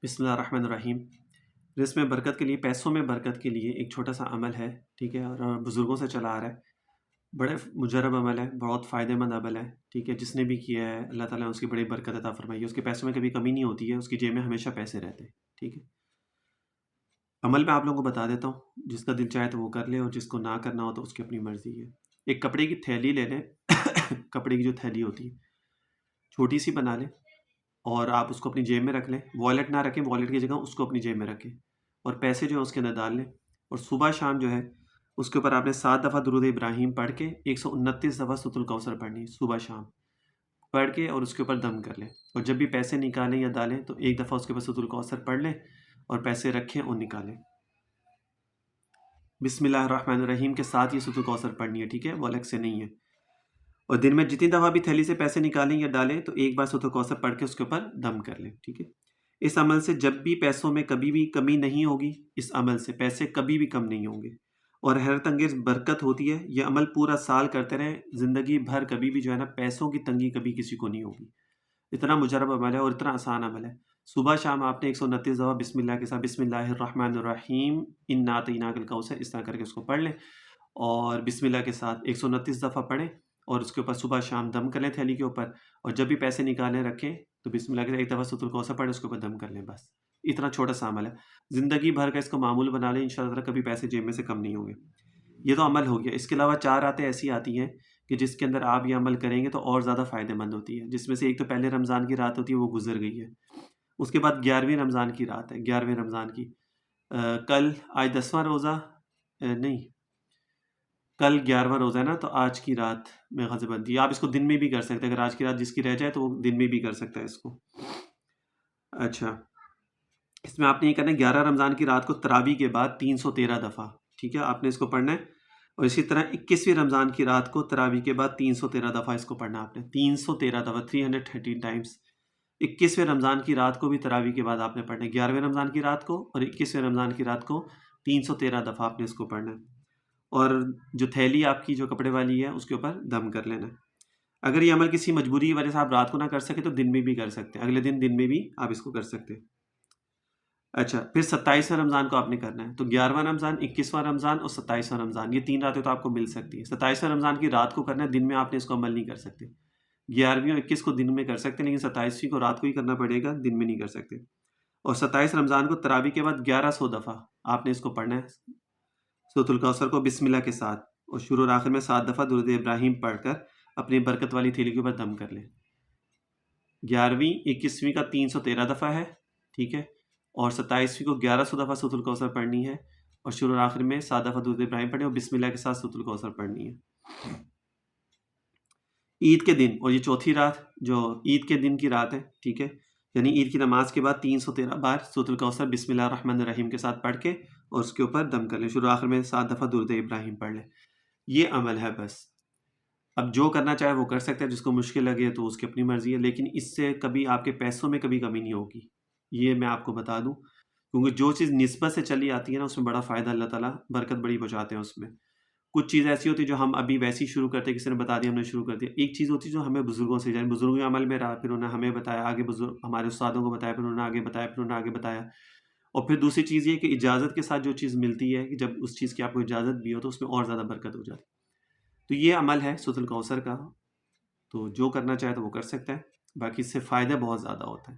بسم اللہ الرحمن الرحیم۔ رزق میں برکت کے لیے، پیسوں میں برکت کے لیے ایک چھوٹا سا عمل ہے، ٹھیک ہے، اور بزرگوں سے چلا آ رہا ہے۔ بڑے مجرب عمل ہے، بہت فائدہ مند عمل ہے، ٹھیک ہے۔ جس نے بھی کیا ہے اللہ تعالیٰ نے اس کی بڑی برکت عطا فرمائی ہے، اس کے پیسوں میں کبھی کمی نہیں ہوتی ہے، اس کی جیب میں ہمیشہ پیسے رہتے ہیں، ٹھیک ہے۔ عمل میں آپ لوگوں کو بتا دیتا ہوں، جس کا دل چاہے تو وہ کر لے، اور جس کو نہ کرنا ہو تو اس کی اپنی مرضی ہے۔ ایک کپڑے کی تھیلی لے لیں کپڑے کی جو تھیلی ہوتی ہے چھوٹی سی بنا لیں، اور آپ اس کو اپنی جیب میں رکھ لیں۔ والیٹ نہ رکھیں، والیٹ کی جگہ اس کو اپنی جیب میں رکھیں، اور پیسے جو ہیں اس کے اندر ڈال لیں، اور صبح شام جو ہے اس کے اوپر آپ نے 7 دفعہ درود ابراہیم پڑھ کے 129 دفعہ سورۃ الکوثر پڑھنی ہے، صبح شام پڑھ کے، اور اس کے اوپر دم کر لیں۔ اور جب بھی پیسے نکالیں یا ڈالیں تو ایک دفعہ اس کے اوپر سورۃ الکوثر پڑھ لیں اور پیسے رکھیں اور نکالیں۔ بسم اللہ الرحمن الرحیم کے ساتھ یہ سورۃ الکوثر پڑھنی ہے، ٹھیک ہے، وہ الگ سے نہیں ہے۔ اور دن میں جتنی دفعہ بھی تھیلی سے پیسے نکالیں یا ڈالیں تو ایک بار سورۃ الکوثر پڑھ کے اس کے اوپر دم کر لیں، ٹھیک ہے۔ اس عمل سے جب بھی پیسوں میں کبھی بھی کمی نہیں ہوگی، اس عمل سے پیسے کبھی بھی کم نہیں ہوں گے، اور حیرت انگیز برکت ہوتی ہے۔ یہ عمل پورا سال کرتے رہیں، زندگی بھر کبھی بھی جو ہے نا پیسوں کی تنگی کبھی کسی کو نہیں ہوگی۔ اتنا مجرب عمل ہے اور اتنا آسان عمل ہے۔ صبح شام آپ نے 129 دفعہ بسم اللہ کے ساتھ بسم اللہ الرحمن الرحیم انا اعطیناک الکوثر اس طرح کر کے اس کو پڑھ لیں، اور بسم اللہ کے ساتھ 129 دفعہ پڑھیں، اور اس کے اوپر صبح شام دم کر لیں تھیلی کے اوپر، اور جب بھی پیسے نکالیں رکھیں تو بسم اللہ کے ساتھ ایک دفعہ سورۃ الکوثر پڑھیں، اس کے اوپر دم کر لیں، بس اتنا چھوٹا سا عمل ہے۔ زندگی بھر کا اس کو معمول بنا لیں، انشاءاللہ تعالیٰ کبھی پیسے جیب میں سے کم نہیں ہوں گے۔ یہ تو عمل ہو گیا۔ اس کے علاوہ 4 راتیں ایسی آتی ہیں کہ جس کے اندر آپ یہ عمل کریں گے تو اور زیادہ فائدہ مند ہوتی ہے، جس میں سے ایک تو پہلے رمضان کی رات ہوتی ہے، وہ گزر گئی ہے۔ اس کے بعد 11ویں رمضان کی رات ہے، 11ویں رمضان کی کل، آج 10واں روزہ نہیں، کل 11واں روزہ ہے نا، تو آج کی رات میں غزہ بندی، آپ اس کو دن میں بھی کر سکتے ہیں، اگر آج کی رات جس کی رہ جائے تو وہ دن میں بھی کر سکتا ہے اس کو۔ اچھا، اس میں آپ نے یہ کرنا ہے 11 رمضان کی رات کو تراویح کے بعد 313 دفعہ، ٹھیک ہے، آپ نے اس کو پڑھنا ہے۔ اور اسی طرح 21ویں رمضان کی رات کو تراویح کے بعد 313 دفعہ اس کو پڑھنا ہے آپ نے، 313 دفعہ، 313 ٹائمز۔ 21ویں رمضان کی رات کو بھی تراویح کے بعد آپ نے پڑھنا ہے، 11ویں رمضان کی رات کو اور 21ویں رمضان کی رات کو 313 دفعہ آپ نے اس کو پڑھنا ہے، اور جو تھیلی آپ کی جو کپڑے والی ہے اس کے اوپر دم کر لینا ہے۔ اگر یہ عمل کسی مجبوری کی وجہ سے آپ رات کو نہ کر سکے تو دن میں بھی کر سکتے ہیں، اگلے دن میں بھی آپ اس کو کر سکتے ہیں۔ اچھا، پھر 27ویں رمضان کو آپ نے کرنا ہے، تو 11واں رمضان، 21واں رمضان اور 27واں رمضان، یہ 3 راتیں تو آپ کو مل سکتی ہیں۔ 27ویں رمضان کی رات کو کرنا ہے، دن میں آپ نے اس کو عمل نہیں کر سکتے۔ 11ویں اور 21 کو دن میں کر سکتے ہیں، لیکن 27ویں کو رات کو ہی کرنا پڑے گا، دن میں نہیں کر سکتے۔ اور 27 رمضان کو تراویح کے بعد 1100 دفعہ آپ نے اس کو پڑھنا ہے، سورۃ الکوثر کو بسم اللہ کے ساتھ، اور شروع اور آخر میں 7 دفعہ درود ابراہیم پڑھ کر اپنی برکت والی تھیلی کے اوپر دم کر لیں۔ 11ویں 21ویں کا 313 دفعہ ہے، ٹھیک ہے، اور 27ویں کو 1100 دفعہ سورۃ الکوثر پڑھنی ہے، اور شروع اور آخر میں 7 دفعہ درود ابراہیم پڑھنی ہے، اور بسم اللہ کے ساتھ سورۃ الکوثر پڑھنی ہے۔ عید کے دن، اور یہ چوتھی رات جو عید کے دن کی رات ہے، ٹھیک ہے، یعنی عید کی نماز کے بعد 313 بار سورۃ الکوثر بسم اللہ الرحمن الرحیم کے ساتھ پڑھ کے اور اس کے اوپر دم کر لیں، شروع آخر میں 7 دفعہ درود ابراہیم پڑھ لیں۔ یہ عمل ہے بس۔ اب جو کرنا چاہے وہ کر سکتا ہے، جس کو مشکل لگے تو اس کی اپنی مرضی ہے، لیکن اس سے کبھی آپ کے پیسوں میں کبھی کمی نہیں ہوگی، یہ میں آپ کو بتا دوں، کیونکہ جو چیز نسبت سے چلی آتی ہے نا اس میں بڑا فائدہ اللہ تعالیٰ برکت بڑی پہنچاتے ہیں اس میں۔ کچھ چیز ایسی ہوتی ہے جو ہم ابھی ویسی شروع کرتے ہیں، کسی نے بتا دیا ہم نے شروع کر دیا۔ ایک چیز ہوتی ہے جو ہمیں بزرگوں سے، یعنی بزرگوں کے عمل میں رہا، پھر انہوں نے ہمیں بتایا، آگے بزرگ ہمارے استادوں کو بتایا، پھر انہوں نے آگے بتایا، پھر انہوں نے آگے بتایا۔ اور پھر دوسری چیز یہ کہ اجازت کے ساتھ جو چیز ملتی ہے، کہ جب اس چیز کی آپ کو اجازت بھی ہو تو اس میں اور زیادہ برکت ہو جاتی ہے۔ تو یہ عمل ہے سورۃ الکوثر کا، تو جو کرنا چاہے تو وہ کر سکتا ہے، باقی اس سے فائدہ بہت زیادہ ہوتا ہے۔